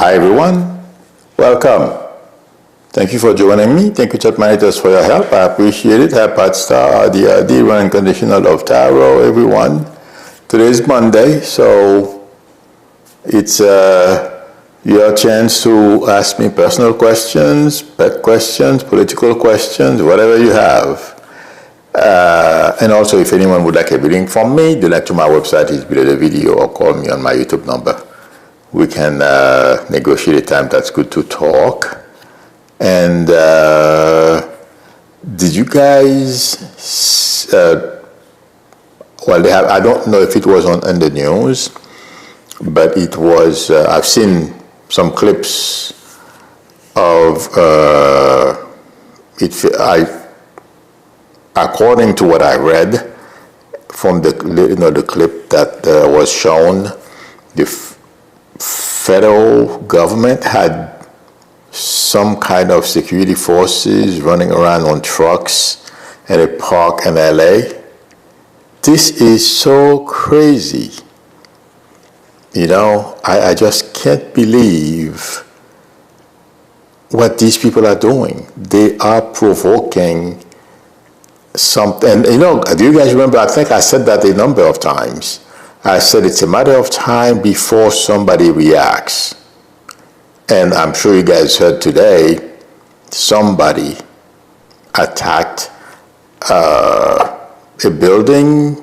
Hi everyone, welcome. Thank you for joining me. Thank you, chat monitors, for your help. I appreciate it. Hi, Pat Star, the running conditional of Taro, everyone. Today is Monday, so it's your chance to ask me personal questions, pet questions, political questions, whatever you have. And also, if anyone would like a reading from me, the link to my website is below the video, or call me on my YouTube number. We can negotiate a time that's good to talk. And did you guys, I don't know if it was on the news, but it was, I've seen some clips of according to what I read from the clip that was shown, the federal government had some kind of security forces running around on trucks at a park in LA. This is so crazy. You know, I just can't believe what these people are doing. They are provoking something. You know, do you guys remember, I think I said that a number of times. I said it's a matter of time before somebody reacts. And I'm sure you guys heard today, somebody attacked a building,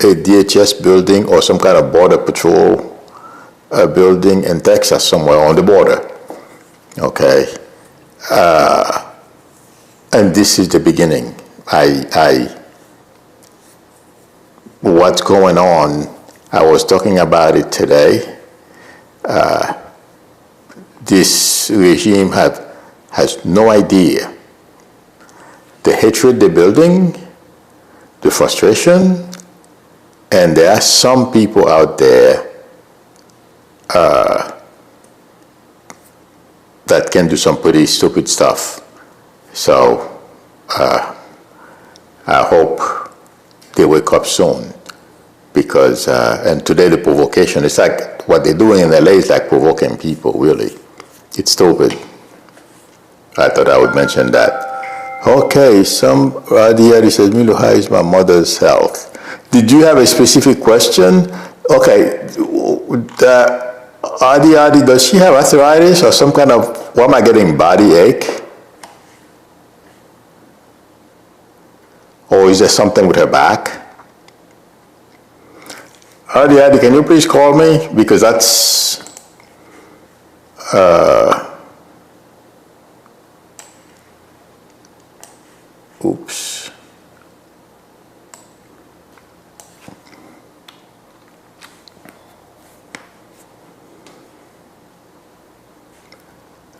a DHS building, or some kind of border patrol building in Texas, somewhere on the border. Okay. And this is the beginning. What's going on, I was talking about it today. This regime has no idea the hatred they're building, the frustration, and there are some people out there that can do some pretty stupid stuff. So I hope they wake up soon, because and today the provocation, it's like what they're doing in LA is like provoking people, really. It's stupid. I thought I would mention that. Okay, Adi says, Milo, how is my mother's health? Did you have a specific question? Okay, Adi, does she have arthritis or some kind of, why am I getting body ache? Or is there something with her back? Adi, can you please call me? Because that's, oops.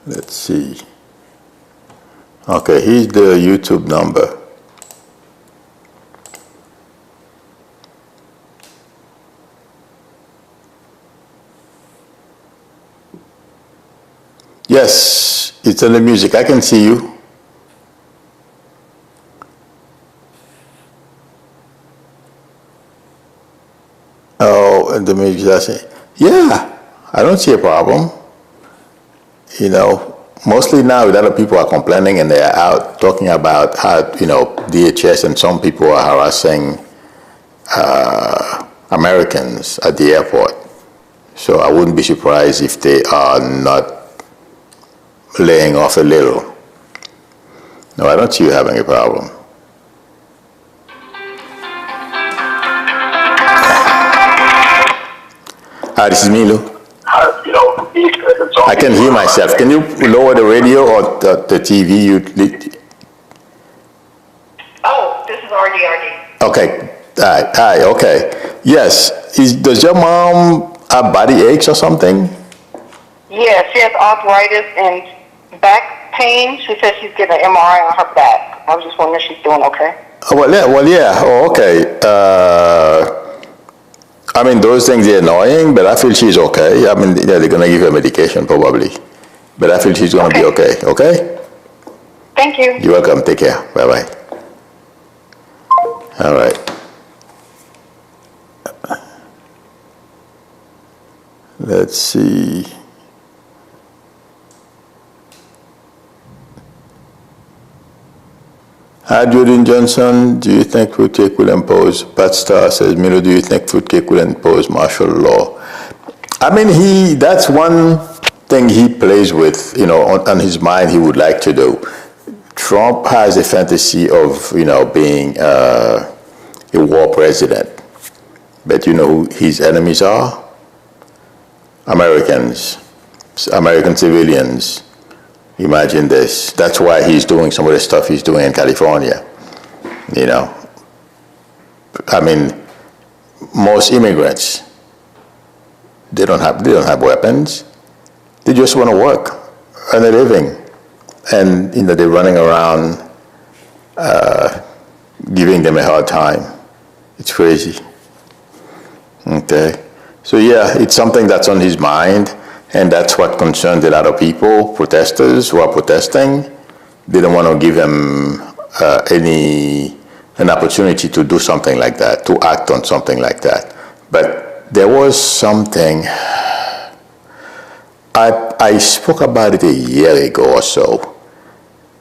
Let's see. Okay, here's the YouTube number. Yes, it's on the music. I can see you. Oh, and the music, I say, yeah, I don't see a problem. You know, mostly now a lot of people are complaining and they're out talking about how, DHS and some people are harassing Americans at the airport. So I wouldn't be surprised if they are not laying off a little. No, I don't see you having a problem. Hi, this is Milo. I can hear myself. Can you lower the radio or the TV? Oh, this is RD. Okay. Hi. Okay. Yes. Does your mom have body aches or something? Yeah, she has arthritis and back pain. She says she's getting an MRI on her back. I was just wondering if she's doing okay. Well, yeah. Oh, okay. I mean, those things are annoying, but I feel she's okay. I mean, they're going to give her medication probably. But I feel she's going to be okay. Okay? Thank you. You're welcome. Take care. Bye-bye. All right. Let's see. Adrian Johnson, do you think fruitcake will impose? Pat Star says, Milo, do you think fruitcake will impose martial law? I mean, that's one thing he plays with, on his mind he would like to do. Trump has a fantasy of, being a war president. But you know who his enemies are? Americans, American civilians. Imagine this. That's why he's doing some of the stuff he's doing in California. I mean, most immigrants, they don't have weapons. They just want to work, earn a living. And, they're running around giving them a hard time. It's crazy. Okay. So yeah, it's something that's on his mind, and that's what concerns a lot of people, protesters who are protesting. They don't want to give him an opportunity to do something like that, to act on something like that. But there was something, I spoke about it a year ago or so.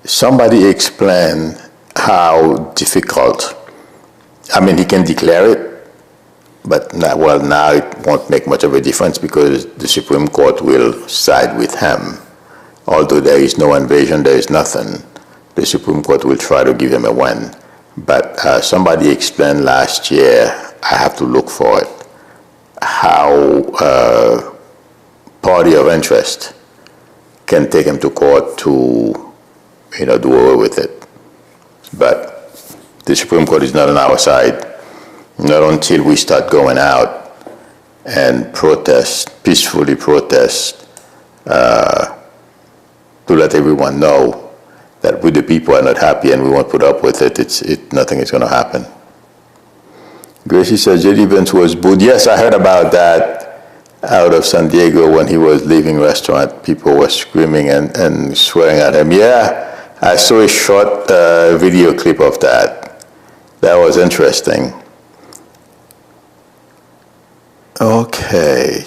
Somebody explained how difficult, he can declare it, but now it won't make much of a difference because the Supreme Court will side with him. Although there is no invasion, there is nothing, the Supreme Court will try to give him a win. But somebody explained last year, I have to look for it, how party of interest can take him to court to, do away with it. But the Supreme Court is not on our side. Not until we start going out and peacefully protest, to let everyone know that we the people are not happy and we won't put up with it, nothing is going to happen. Gracie says, J.D. Vance was booed. Yes, I heard about that out of San Diego when he was leaving restaurant. People were screaming and swearing at him. Yeah, I saw a short video clip of that. That was interesting. Okay.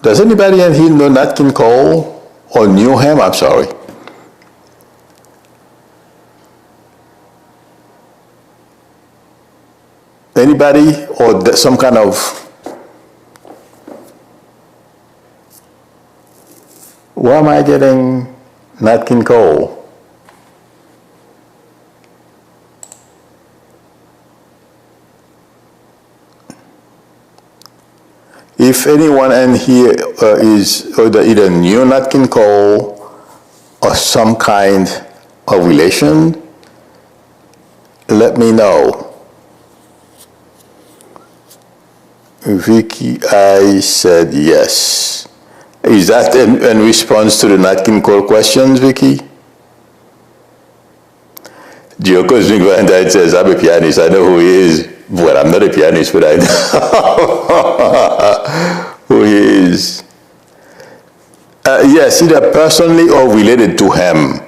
Does anybody in here know Nat King Cole or knew him? I'm sorry. Anybody or some kind of where am I getting Nat King Cole? If anyone in here is either new Nat King Cole or some kind of relation, let me know. Vicky, I said yes. Is that in response to the Nat King Cole questions, Vicky? Gio Cosmic Valentine says, I'm a pianist, I know who he is. Well, I'm not a pianist, but I know who he is. Yes, either personally or related to him.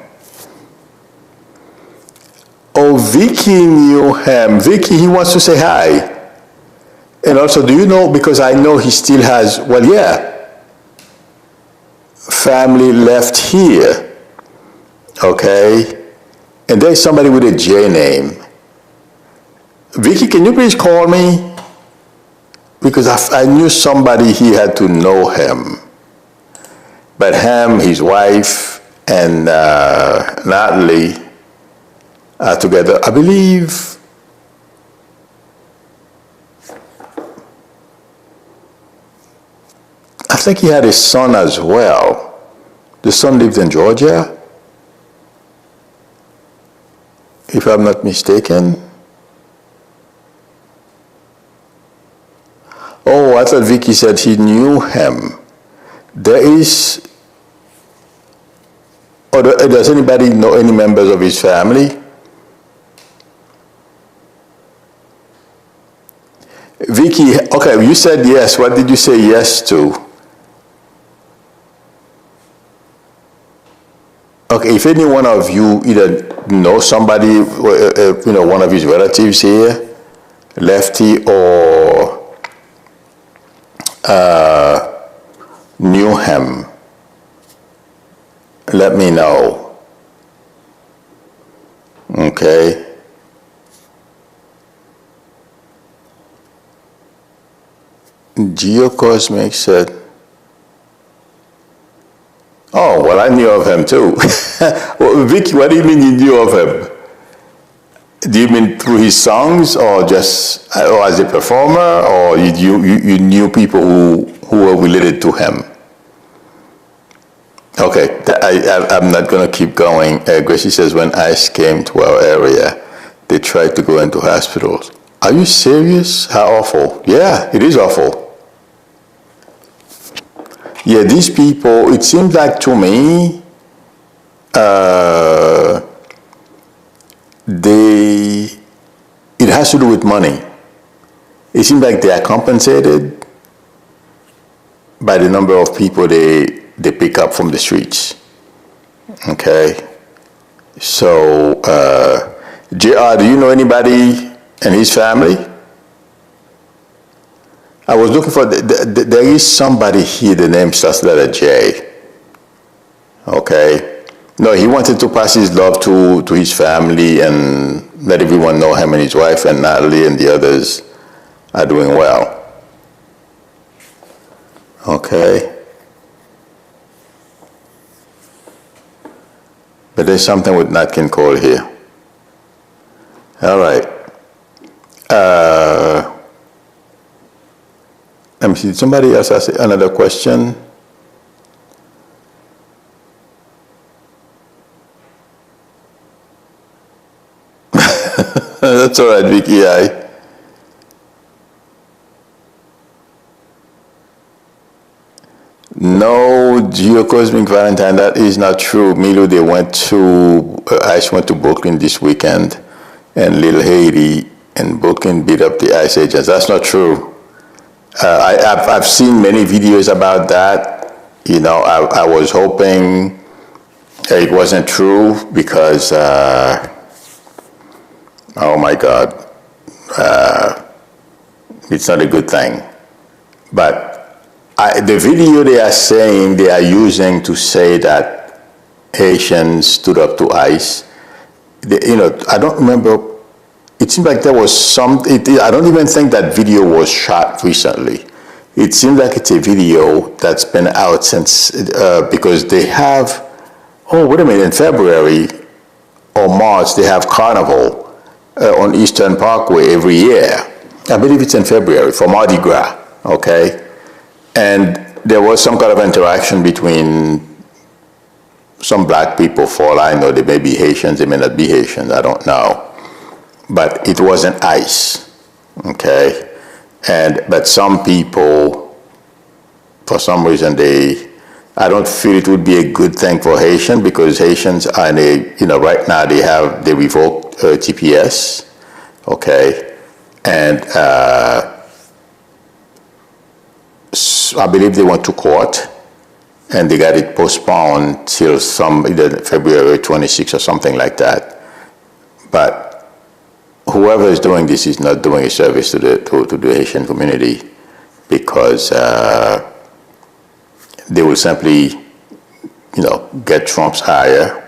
Oh, Vicky knew him. Vicky, he wants to say hi. And also, do you know, because I know he still has, family left here, okay? And there's somebody with a J name. Vicky, can you please call me? Because I knew somebody, he had to know him. But him, his wife, and Natalie are together. I believe I think he had a son as well. The son lived in Georgia, if I'm not mistaken. Oh, I thought Vicky said he knew him. Does anybody know any members of his family? Vicky, okay, you said yes. What did you say yes to? Okay, if any one of you either know somebody, one of his relatives here, Lefty, or knew him, let me know. Okay. Geocosmic said, oh, well, I knew of him too. Well, Vicky, what do you mean you knew of him? Do you mean through his songs, or just or as a performer, or you knew people who were related to him? Okay, I'm not going to keep going. Gracie says, when ICE came to our area, they tried to go into hospitals. Are you serious? How awful. Yeah, it is awful. Yeah, these people, it seems like to me, it has to do with money. It seems like they are compensated by the number of people they pick up from the streets. Okay? So, JR, do you know anybody in his family? I was looking for, there is somebody here, the name starts letter J. Okay? No, he wanted to pass his love to his family and let everyone know him and his wife and Natalie and the others are doing well. Okay? But there's something with Nat King Cole here. All right. Let me see. Somebody else asked another question. That's all right, Vicky. No, Geocosmic Valentine, that is not true. Milo, they went to, ICE went to Brooklyn this weekend, and Little Haiti, and Brooklyn beat up the ICE agents. That's not true. I've seen many videos about that. You know, I was hoping it wasn't true because, oh my God, it's not a good thing. But the video they are saying, they are using to say that Haitians stood up to ICE, I don't remember, it seemed like there was I don't even think that video was shot recently. It seems like it's a video that's been out since, because they have, oh, wait a minute, in February or March, they have Carnival on Eastern Parkway every year. I believe it's in February for Mardi Gras, okay? And there was some kind of interaction between some black people, for all I know. They may be Haitians, they may not be Haitians, I don't know. But it wasn't ICE, okay? But some people, for some reason, I don't feel it would be a good thing for Haitians, because Haitians are right now they revoked TPS, okay? And I believe they went to court and they got it postponed till either February 26 or something like that. But whoever is doing this is not doing a service to the Haitian community, because they will simply, get Trump's hire,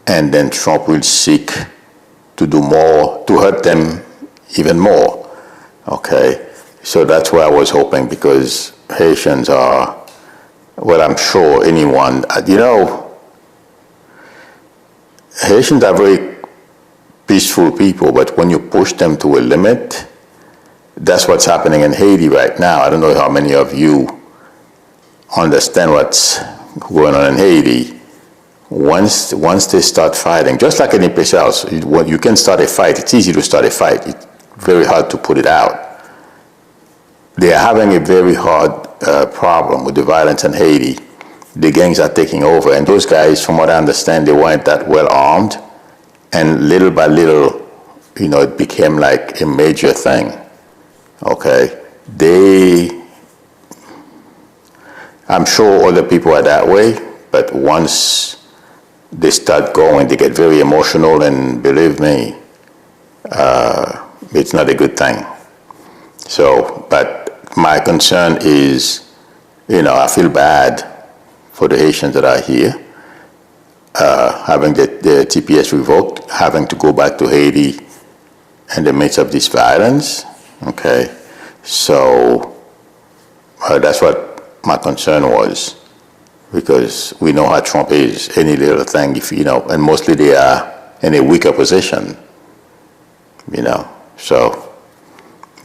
and then Trump will seek to do more, to hurt them even more, okay? So that's why I was hoping, because Haitians are, well, I'm sure anyone, Haitians are very peaceful people, but when you push them to a limit, that's what's happening in Haiti right now. I don't know how many of you understand what's going on in Haiti. Once they start fighting, just like any place else, you can start a fight. It's easy to start a fight. It's very hard to put it out. They are having a very hard problem with the violence in Haiti. The gangs are taking over, and those guys, from what I understand, they weren't that well armed, and little by little, it became like a major thing. Okay, I'm sure other people are that way, but once they start going, they get very emotional, and believe me, it's not a good thing. So, but my concern is, I feel bad for the Haitians that are here. having the TPS revoked, having to go back to Haiti in the midst of this violence. Okay, so that's what my concern was, because we know how Trump is. Any little thing, if and mostly they are in a weaker position. So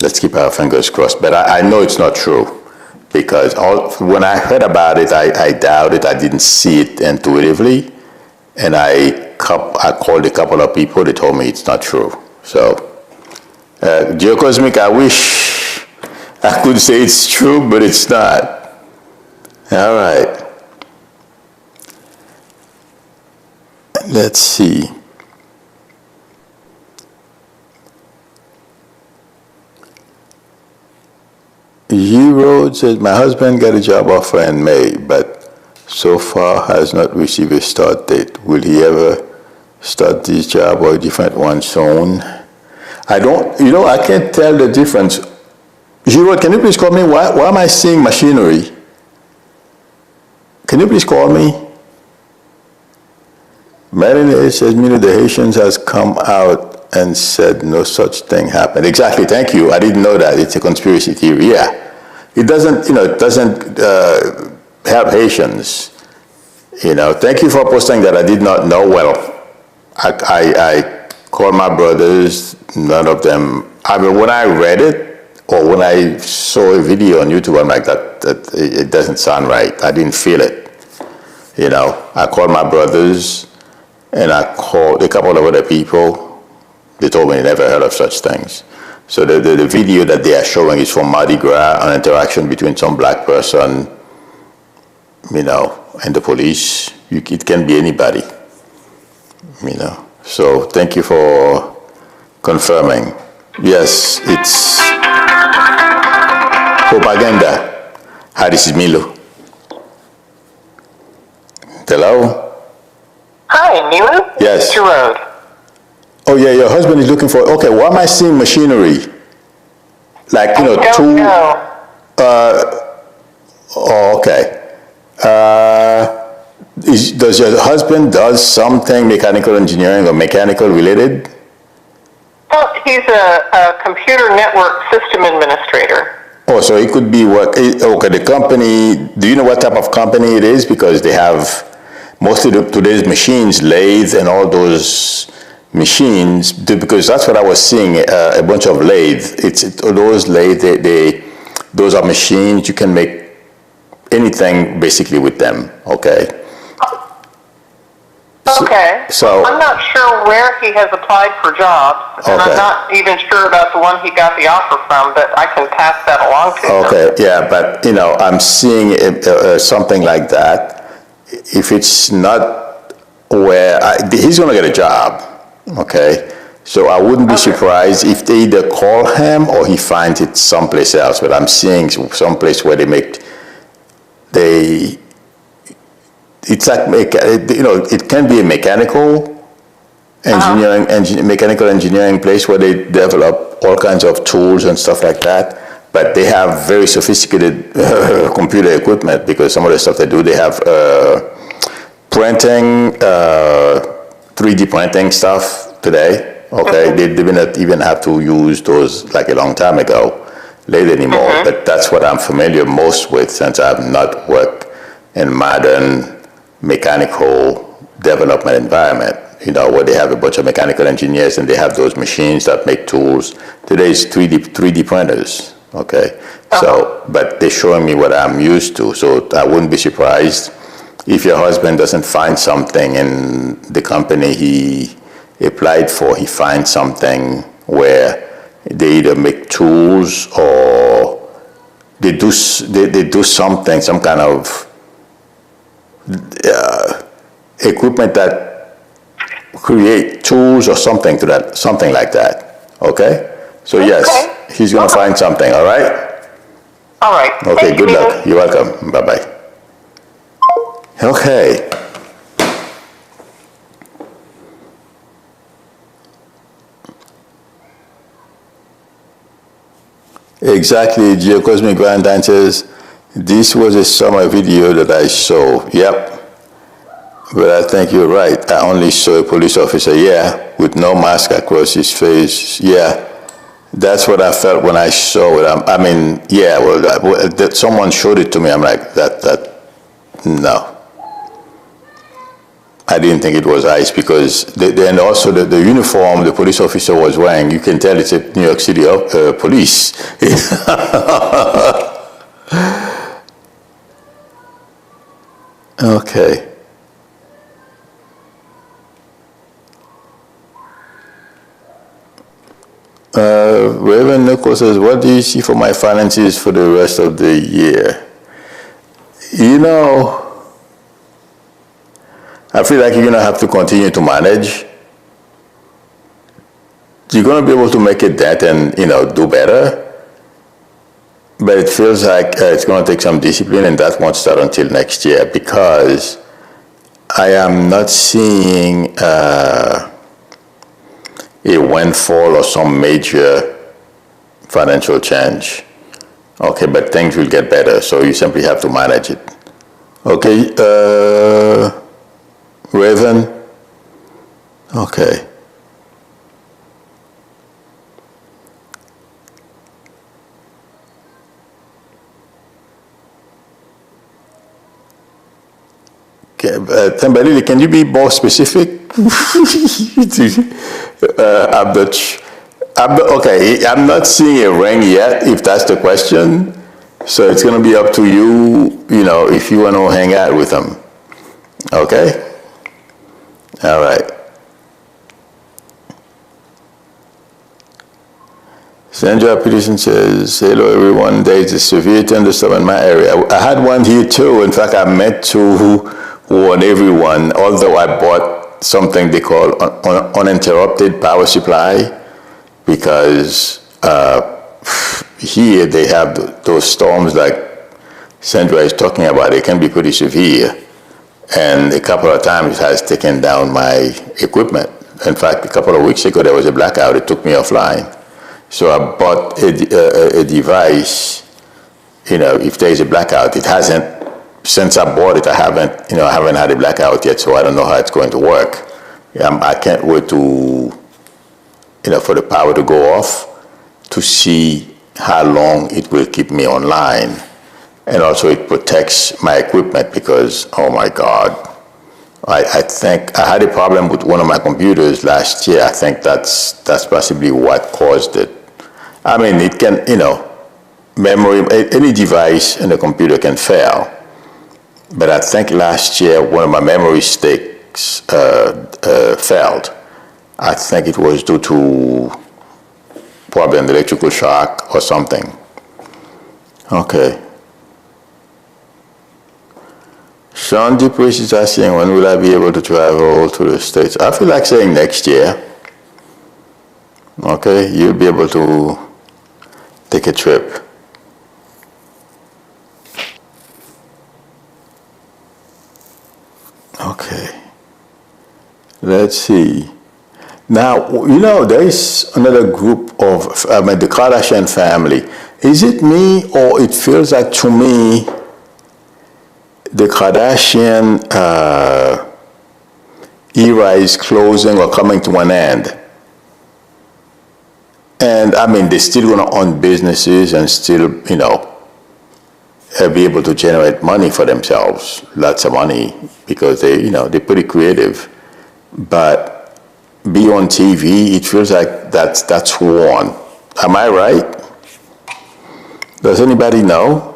let's keep our fingers crossed. But I know it's not true, because when I heard about it, I doubted. I didn't see it intuitively, and I called a couple of people. They told me it's not true. So, Geocosmic, I wish I could say it's true, but it's not. All right. Let's see. Road says, my husband got a job offer in May, but so far has not received a start date. Will he ever start this job or a different one soon? I don't, I can't tell the difference. Road, can you please call me? Why am I seeing machinery? Can you please call me? Marilyn says, the Haitians has come out and said no such thing happened. Exactly, thank you. I didn't know that. It's a conspiracy theory, yeah. It doesn't, help Haitians. Thank you for posting that. I did not know. Well, I called my brothers, none of them. I mean, when I read it, or when I saw a video on YouTube, I'm like, that it doesn't sound right. I didn't feel it. I called my brothers, and I called a couple of other people. They told me they never heard of such things. So the video that they are showing is from Mardi Gras, an interaction between some black person, and the police. It can be anybody, So thank you for confirming. Yes, it's propaganda. Hi, this is Milo. Hello? Hi, Milo? Yes. It's your road. Oh yeah, your husband is looking for. Okay, why am I seeing machinery? Like I don't know. Oh, okay. Does your husband does something mechanical engineering or mechanical related? Well, he's a computer network system administrator. Oh, so it could be what? Okay, the company. Do you know what type of company it is? Because they have mostly today's machines, lathes, and all those machines, because that's what I was seeing, a bunch of lathes. Those lathes, those are machines. You can make anything basically with them, okay? Okay. So I'm not sure where he has applied for jobs, and okay. I'm not even sure about the one he got the offer from, but I can pass that along to him. Okay, yeah, but I'm seeing something like that. If it's not where, he's gonna get a job. Okay, so I wouldn't be surprised if they either call him or he finds it someplace else. But I'm seeing someplace where it's like, it can be a mechanical engineering place where they develop all kinds of tools and stuff like that. But they have very sophisticated computer equipment, because some of the stuff they do, they have printing, 3D printing stuff today, okay? They didn't even have to use those like a long time ago, late anymore, but that's what I'm familiar most with, since I have not worked in modern mechanical development environment, where they have a bunch of mechanical engineers and they have those machines that make tools. Today's 3D printers, okay? So, but they're showing me what I'm used to, so I wouldn't be surprised if your husband doesn't find something in the company he applied for, he finds something where they either make tools or they do something, some kind of equipment that create tools or something like that. Okay? So yes, he's gonna find something, all right? All right. Okay, good luck. You're welcome. Bye-bye. Okay. Exactly, Geocosmic Valentine says, this was a summer video that I saw. Yep. But I think you're right. I only saw a police officer, yeah, with no mask across his face. Yeah, that's what I felt when I saw it. I mean, yeah, well, that someone showed it to me. I'm like, no. I didn't think it was ICE because and also the uniform the police officer was wearing, you can tell it's a New York City police. Okay. Raven Nicole says, what do you see for my finances for the rest of the year? You know, I feel like you're going to have to continue to manage. You're going to be able to make a dent and, do better. But it feels like it's going to take some discipline, and that won't start until next year because I am not seeing a windfall or some major financial change. Okay, but things will get better, so you simply have to manage it. Okay, Raven? Okay. Tambali, can you be more specific? I'm not seeing a ring yet, if that's the question. So it's going to be up to you, if you want to hang out with them. Okay? All right. Sandra Peterson says, hello everyone, there is a severe thunderstorm in my area. I had one here too. In fact, I meant to warn everyone, although I bought something they call uninterrupted power supply because here they have those storms like Sandra is talking about. They can be pretty severe. And a couple of times it has taken down my equipment. In fact, a couple of weeks ago, there was a blackout. It took me offline. So I bought a device, if there is a blackout. It hasn't, since I bought it, I haven't had a blackout yet, so I don't know how it's going to work. I can't wait to, for the power to go off to see how long it will keep me online. And also it protects my equipment because, oh my God, I think I had a problem with one of my computers last year. I think that's possibly what caused it. I mean, it can, memory, any device in a computer can fail. But I think last year one of my memory sticks failed. I think it was due to probably an electrical shock or something. Okay. Sean Dupree is asking, when will I be able to travel to the States? I feel like saying next year. Okay, you'll be able to take a trip. Okay. Let's see. Now, there is another group of, the Kardashian family. Is it me or it feels like to me the Kardashian era is closing or coming to an end? And I mean, they're still going to own businesses and still, be able to generate money for themselves, lots of money, because they're pretty creative. But be on TV, it feels like that's worn. Am I right? Does anybody know?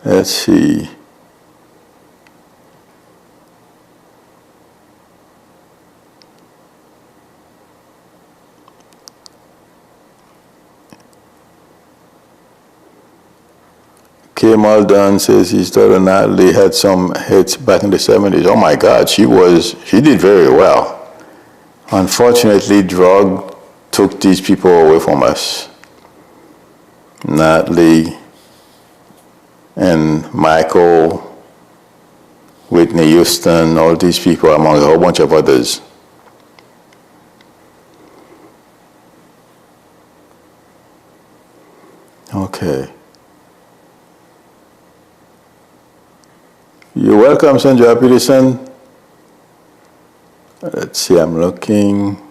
Let's see. K. Muldoon says his daughter Natalie had some hits back in the 70s. Oh my God, she did very well. Unfortunately, drug took these people away from us. Natalie and Michael, Whitney Houston, all these people, among a whole bunch of others. Okay. You're welcome, Sandra Peterson. Let's see, I'm looking.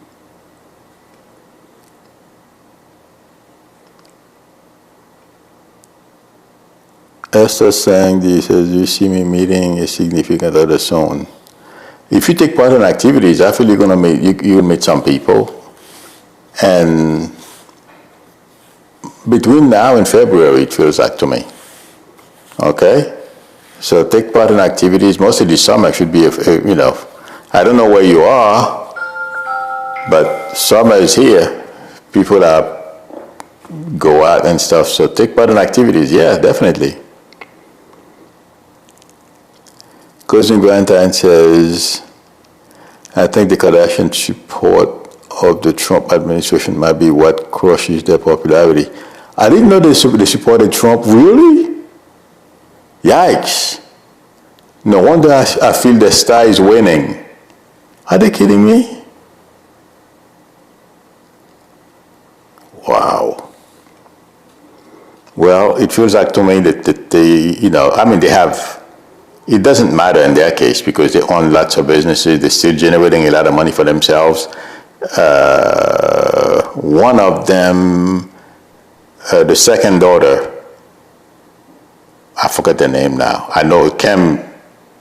Esther saying this says, you see me meeting a significant other soon. If you take part in activities, I feel you're gonna meet you'll meet some people. And between now and February, it feels like to me. Okay? So take part in activities. Mostly this summer should be, I don't know where you are, but summer is here. People are go out and stuff. So take part in activities. Yeah, definitely. Cousin Valentine says, I think the Kardashian support of the Trump administration might be what crushes their popularity. I didn't know they supported Trump. Really? Yikes. No wonder I feel the star is winning. Are they kidding me? Wow. Well, it feels like to me that they, they have, it doesn't matter in their case because they own lots of businesses. They're still generating a lot of money for themselves. One of them, the second daughter, I forget the name now. I know Kim,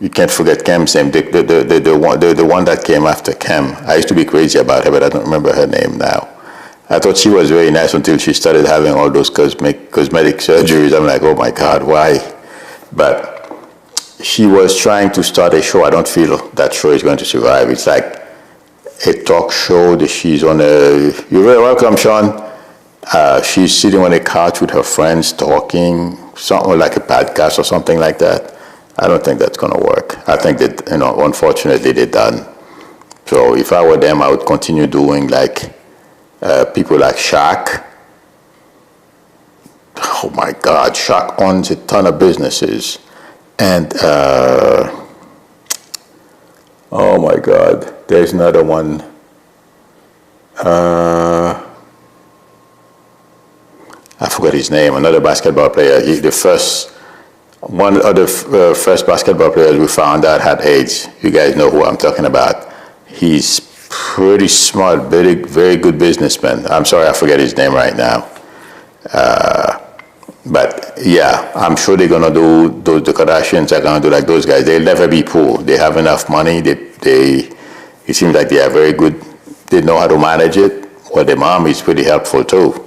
you can't forget Kim's name, the one that came after Kim. I used to be crazy about her, but I don't remember her name now. I thought she was very nice until she started having all those cosmetic surgeries. I'm like, oh my God, why? But she was trying to start a show. I don't feel that show is going to survive. It's like a talk show that she's on a, you're very welcome, Sean. She's sitting on a couch with her friends talking, something like a podcast or something like that. I don't think that's going to work. I think that, unfortunately they're done. So if I were them, I would continue doing like people like Shaq. Oh my God, Shaq owns a ton of businesses. And, oh my God, there's another one. I forgot his name, another basketball player. One of the first basketball players we found out had AIDS. You guys know who I'm talking about. He's pretty smart, very good businessman. I'm sorry, I forget his name right now. But yeah, I'm sure they're gonna do, the Kardashians are gonna do like those guys. They'll never be poor. They have enough money. It seems like they are very good. They know how to manage it. Well, their mom is pretty helpful too.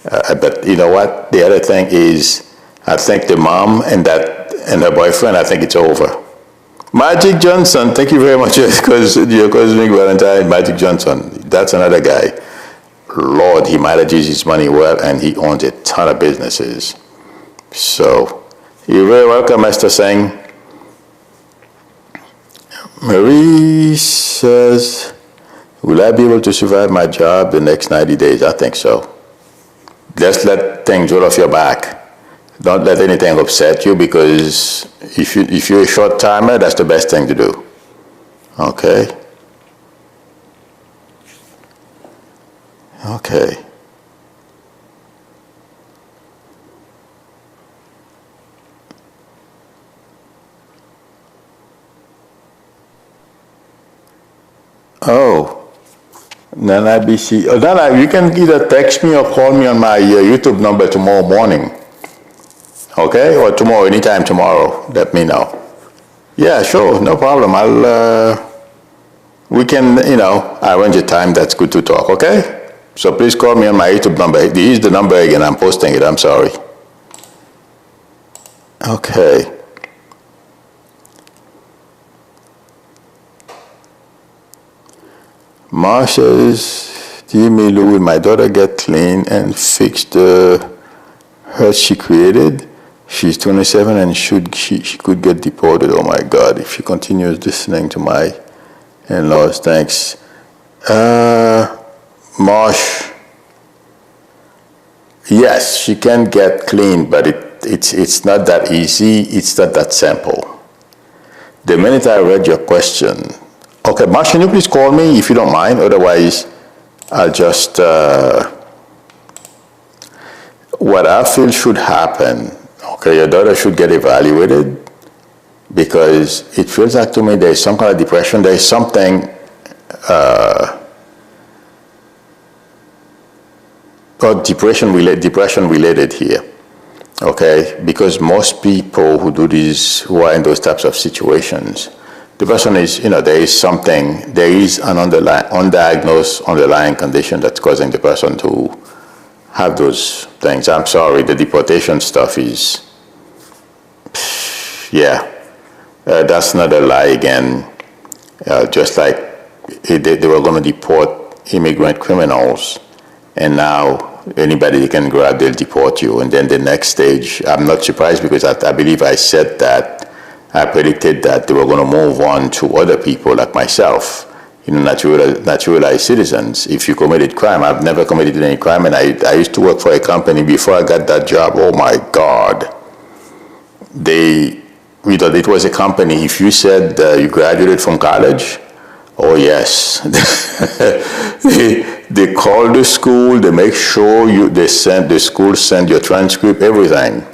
But you know what? The other thing is, I think the mom and her boyfriend, I think it's over. Magic Johnson, thank you very much because your cosmic Valentine, Magic Johnson. That's another guy. Lord, he manages his money well and he owns a ton of businesses. So, you're very welcome, Esther Singh. Marie says, will I be able to survive my job the next 90 days? I think so. Just let things roll off your back. Don't let anything upset you because if you're a short timer, that's the best thing to do. Okay? Okay. Oh, Nana BC. Oh, Nana, you can either text me or call me on my YouTube number tomorrow morning. Okay? Or tomorrow, anytime tomorrow. Let me know. Yeah, sure. No problem. We can, arrange a time that's good to talk. Okay? So please call me on my YouTube number. Here's the number again. I'm posting it. I'm sorry. Okay. Ma says, dear Milu, will my daughter get clean and fix the hurt she created? She's 27 and she could get deported. Oh my God, if she continues listening to my in-laws, thanks. Marsh, yes, she can get clean, but it's not that easy. It's not that simple. The minute I read your question, okay, Marsh, can you please call me if you don't mind? Otherwise, I'll just, what I feel should happen, okay, your daughter should get evaluated because it feels like to me there's some kind of depression, there's something depression related here, okay? Because most people who do this, who are in those types of situations, the person is, there is something, there is an undiagnosed underlying condition that's causing the person to have those things. I'm sorry, the deportation stuff is, that's not a lie again. Just like they were going to deport immigrant criminals, and now anybody they can grab, they'll deport you. And then the next stage, I'm not surprised because I believe I said that, I predicted that they were going to move on to other people like myself, naturalized citizens. If you committed crime, I've never committed any crime, and I used to work for a company before I got that job. Oh my God. It was a company, if you said you graduated from college, oh yes. They call the school, they make sure the school send your transcript, everything.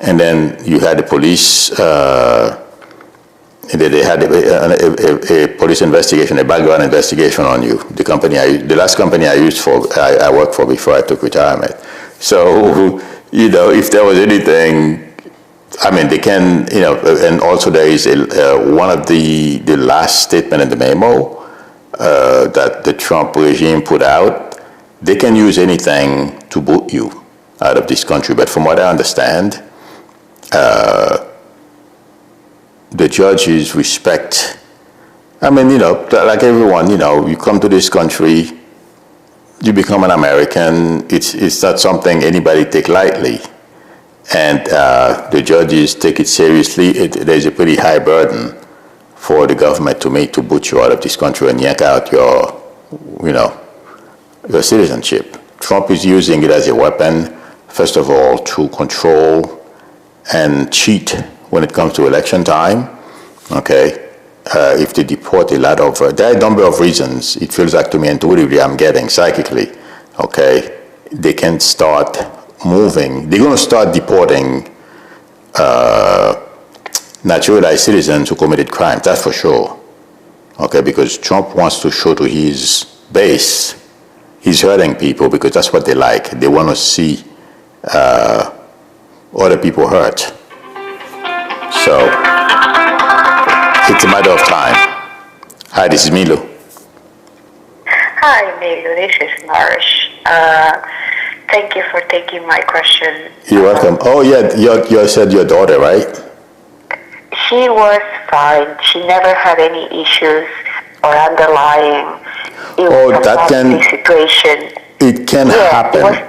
And then you had the police, they had a police investigation, a background investigation on you. The last company I worked for before I took retirement. So, if there was anything, they can, and also there is one of the last statement in the memo that the Trump regime put out, they can use anything to boot you out of this country. But from what I understand, the judges respect, like everyone, you come to this country, you become an American, it's not something anybody take lightly. And the judges take it seriously. There's a pretty high burden for the government to boot you out of this country and yank out your citizenship. Trump is using it as a weapon, first of all, to control and cheat when it comes to election time, okay? If they deport a lot of, there are a number of reasons, it feels like to me intuitively I'm getting psychically, okay? They can start moving, they're going to start deporting naturalized citizens who committed crimes, that's for sure, okay? Because Trump wants to show to his base, he's hurting people because that's what they like. They want to see other people hurt. So, it's a matter of time. Hi, this is Milo. Hi, Milo. This is Marish. Thank you for taking my question. You're welcome. Oh, yeah, you said your daughter, right? She was fine. She never had any issues or underlying. It was a family situation. It can happen.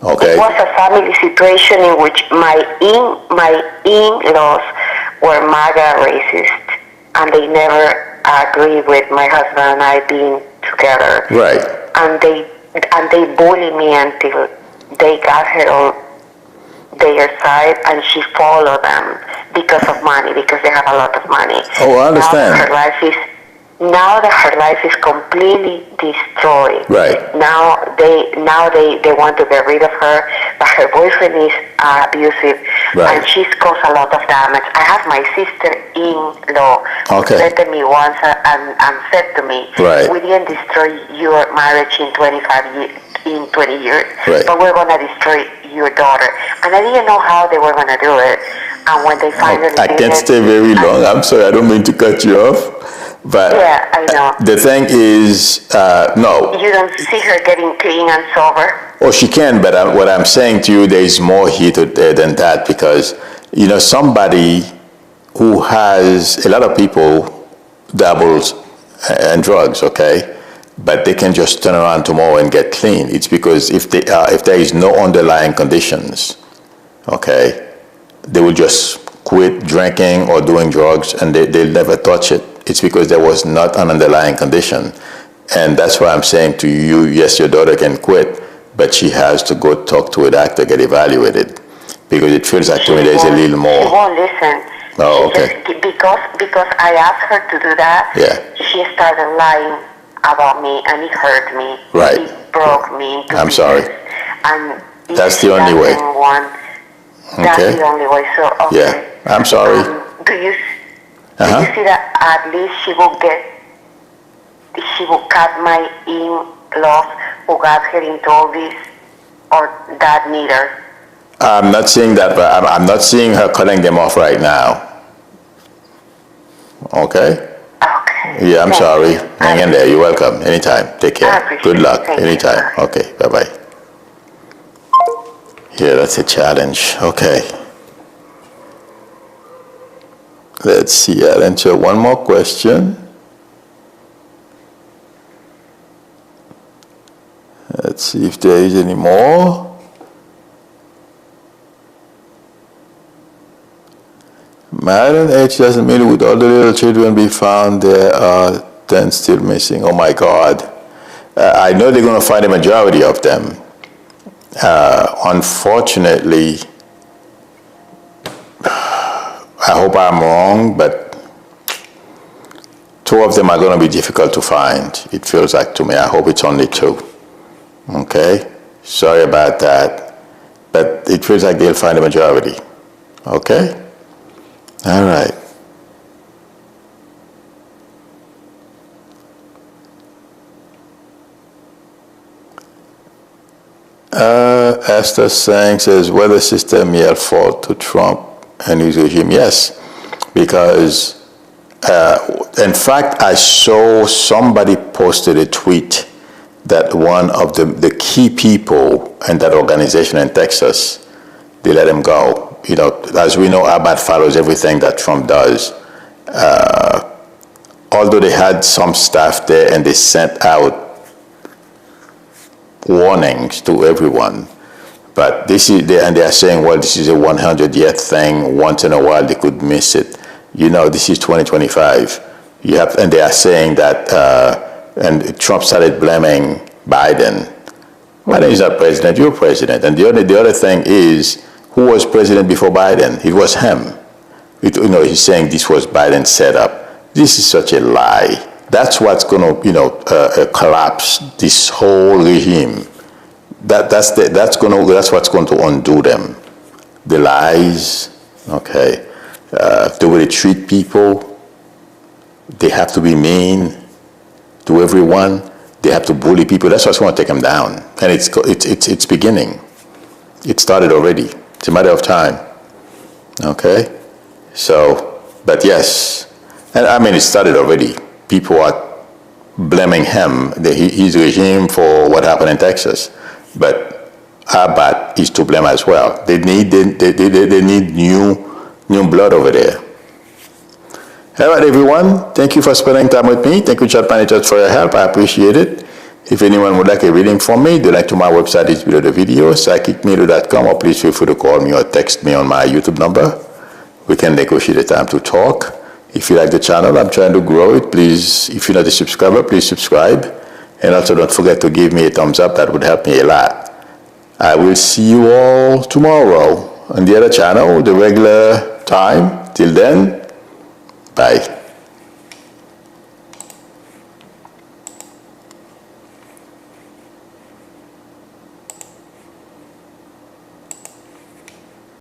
Okay. It was a family situation in which my in-laws were MAGA racist, and they never agreed with my husband and I being together. Right. And they bullied me until they got her on their side, and she followed them because of money, because they have a lot of money. Oh, I understand. Now that her life is completely destroyed. Right. Now they want to get rid of her, but her boyfriend is abusive, right, and she's caused a lot of damage. I have my sister-in-law who said to me once and said to me, right, we didn't destroy your marriage in 20 years, right, but we're going to destroy your daughter. And I didn't know how they were going to do it. And when they finally I can't stay very long. I'm sorry, I don't mean to cut you off. But yeah, I know. The thing is, no. You don't see her getting clean and sober? Oh, she can, but what I'm saying to you, there is more here than that, because, somebody who has, a lot of people dabbles in drugs, okay? But they can just turn around tomorrow and get clean. It's because if there is no underlying conditions, okay, they will just quit drinking or doing drugs and they'll never touch it. It's because there was not an underlying condition. And that's why I'm saying to you, yes, your daughter can quit, but she has to go talk to a doctor, get evaluated. Because it feels like to me there's a little more. She won't listen. Oh, okay. Because I asked her to do that, yeah, she started lying about me, and it hurt me. Right. It broke me. I'm sorry. And That's the only way. That's Okay. the only way. So, okay. Yeah, I'm sorry. Do you Uh-huh. see that at least she will cut my in-laws who got her into all this, or that neither? I'm not seeing that, but I'm not seeing her cutting them off right now. Okay? Okay. Yeah, I'm Thank sorry. you. Hang in there. You're welcome. Anytime. Take I care. appreciate Good it. luck. Thank you. Anytime. Okay. Bye-bye. Yeah, that's a challenge. Okay. Let's see. I'll answer one more question. Let's see if there is any more. Madden H doesn't mean with all the little children be found, there are 10 still missing. Oh my God. I know they're going to find a majority of them. Unfortunately, I hope I'm wrong, but 2 of them are going to be difficult to find. It feels like to me. I hope it's only 2. Okay? Sorry about that. But it feels like they'll find a majority. Okay? All right. Esther Sang says, weather system, yeah, fault to Trump and his regime. Yes, because in fact, I saw somebody posted a tweet that one of the key people in that organization in Texas, they let him go. You know, as we know, Abbott follows everything that Trump does. Although they had some staff there and they sent out warnings to everyone, but this is and they are saying, well, this is a 100-year thing. Once in a while, they could miss it. You know, this is 2025. You have, and they are saying that, and Trump started blaming Biden. Biden is not president. You're president. And the other thing is, who was president before Biden? It was him. He's saying this was Biden's setup. This is such a lie. That's what's going to, collapse this whole regime. That's what's going to undo them. The lies, okay, the way they treat people. They have to be mean to everyone. They have to bully people. That's what's going to take them down. And it's beginning. It started already. It's a matter of time. Okay, so, but yes, and I mean it started already. People are blaming him, his regime, for what happened in Texas. But Abbott is to blame as well. They need new blood over there. All right, everyone. Thank you for spending time with me. Thank you, chat managers, for your help. I appreciate it. If anyone would like a reading from me, the link to my website is below the video, psychicmedia.com, or please feel free to call me or text me on my YouTube number. We can negotiate a time to talk. If you like the channel, I'm trying to grow it. Please, if you're not a subscriber, please subscribe. And also don't forget to give me a thumbs up. That would help me a lot. I will see you all tomorrow on the other channel, the regular time. Till then, bye.